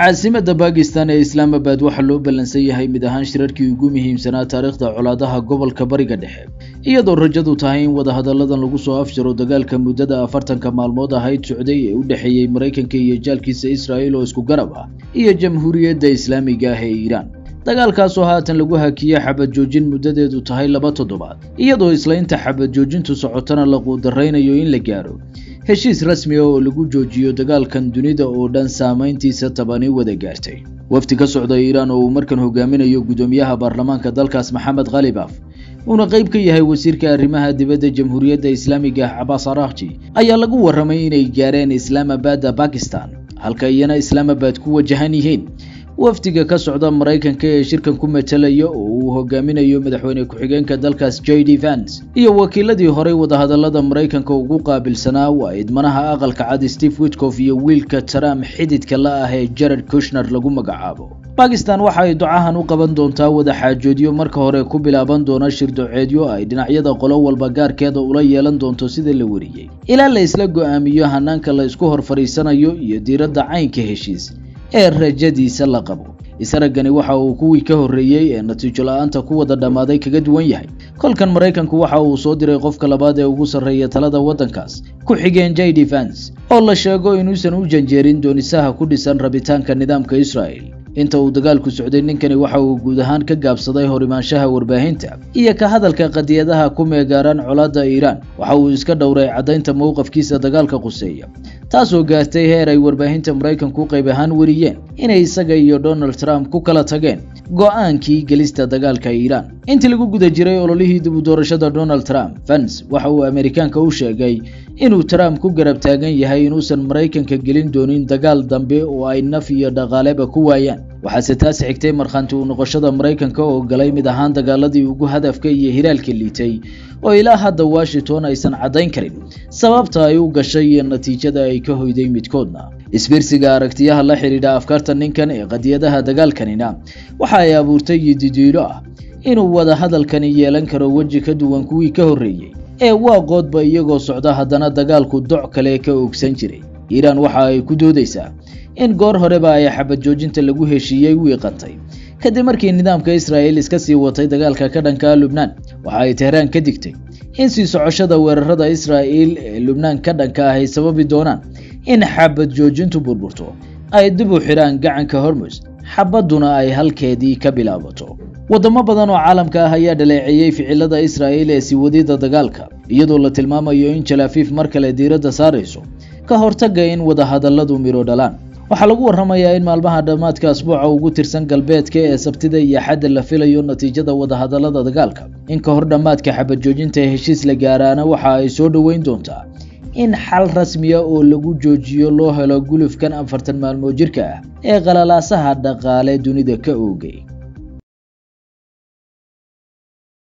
caasimadda Pakistan ee Islamabad waxa loo balansan yahay mid ahaan shirarkii ugu muhiimsanaa taariikhda colaadaha gobolka Bariga Dhexe iyadoo rajadu tahay in wada hadalladan lagu soo afjaro dagaalka muddada 40 maalmood ahayd socday ee u dhaxeeyay Mareykanka iyo jaalkiisa Israa'iil oo isku garab ah iyo Jamhuuriyadda Islaamiga ah ee Iiraan dagaalkaas oo haatan lagu hakiyay xabad joojin muddadeedu tahay 2 toddobaad iyadoo isla inta xabad joojintu socotana la quudareynayo in la gaaro heshiis rasmi ah oo lagu joojiyo dagaalkan dunida oo dhan saameyntiisa tabani wada gaartay wafdi ka socda Iiraan oo markan hogaaminayo gudoomiyaha baarlamaanka dalkaas Maxamed Ghalibaf una qayb ka yahay wasiirka arrimaha dibadda Jamhuuriyadda Islaamiga ah Abbas Araghchi ayaa lagu waramay inay gaareen Islamabad Pakistan halka iyana Islamabad ku wajahan yihiin wafdiga ka socda Mareykanka ee shirkan ku metelaya oo uu hogaaminayo madaxweyne ku-xigeenka dalkaas JD Vance iyo wakiiladii hore wada hadallada Mareykanka ugu qaabilsanaa waa idmanaha aqalka cad Steve Witkoff iyo wiilka Trump xididka la ah ee Jared Kushner lagu magacaabo Pakistan waxa ay ducahan u qaban doontaa wada xaajoodiyo marka hore ku bilaaban doona shir duceedyo ay dhinacyada qolo walba gaarkeeda ula yeelan doonto sida la wariyay ilaa la isla go'aamiyo hanaanka la isku hor fariisanayo iyo diiradda caynka heshiis ee rajadiisa la qabo isaragani waxa uu kuwii ka horeeyay ee natiijo la'aanta ku wada dhamaaday kaga duwan yahay kolkan Mareykanku waxa uu soo diray qofka labaad ee ugu sareeya talada wadankaas ku xigeen JD Vance oo la sheego inuusan u janjeerin doonisaha ku dhisan rabitaanka nidaamka Israa'iil inta uu dagaalku socday ninkani waxa uu guud ahaan ka gaabsaday horimaanshaha warbaahinta iyo ka hadalka qadiyadaha ku meegaaran colaadda Iiraan waxa uu iska dhowray cadaynta mowqifkiisa dagaalka quseeya taasoo gaartay heer ay warbaahinta Mareykanku qayb ahaan wariyeen inay isaga iyo Donald Trump ku kala tageen go'aankii gelista dagaalka Iiraan intii lagu guda jiray ololihii dib u doorashada Donald Trump Vance waxa uu Ameerikaanka u sheegay inuu Trump ku garab taagan yahay inuusan Mareykanka gelin doonin dagaal dambe oo ay naf iyo dhaqaaleba ku waayaan waxaase taas xigtay markhaanti u noqoshada Mareykanka oo galay mid ahaan dagaaladii ugu hadafka iyo hiraalka liitay oo ilaa hadda Washington aysan cadayn karin sababta ay u gashay iyo natiijada ay ka hoyday midkoodna isbirsiga aragtiyaha la xiriira afkaarta ninkan ee qadiyadaha dagaalkanina waxa ay abuurtay yididiilo ah inuu wada hadalkan yeelan karo waji ka duwan kuwii ka horeeyay ee waa qoodba iyagoo socda haddana dagaalku doc kale ka ogsan jiray Iiraan waxa ay ku doodaysaa in goor horeba ay xabad joojinta lagu heshiiyay wiiqantay kadib markii nidaamka Israa'iil iska sii watay dagaalka ka dhanka Lubnaan waxa ay Tehran ka digtay in sii socoshada weerarada Israa'iil ee Lubnaan ka dhanka ah ay sababi doonaan in xabad joojintu burburto ay dib u xiraan gacanka Hormuz xabaduna ay halkeedii ka bilaabato wadamo badan oo caalamka ah ayaa dhaleeceeyay ficilada Israa'iil ee sii wadida dagaalka iyadoo la tilmaamayo in Tel Aviv mar kale diiradda saarayso ka hortagga in wada hadalladu miro dhalaan waxa lagu waramayaa in maalmaha dhamaadka asbuuca ugu tirsan galbeedka ee Sabtida iyo Axadda la filayo natiijada wada hadallada dagaalka in ka hor dhamaadka xabad joojinta heshiis la gaarana waxa ay soo dhaweyn doontaa in xal rasmi ah oo lagu joojiyo loo helo gulufkan 40 maalmood jirka ah ee qalalaasaha dhaqaale dunida ka oogay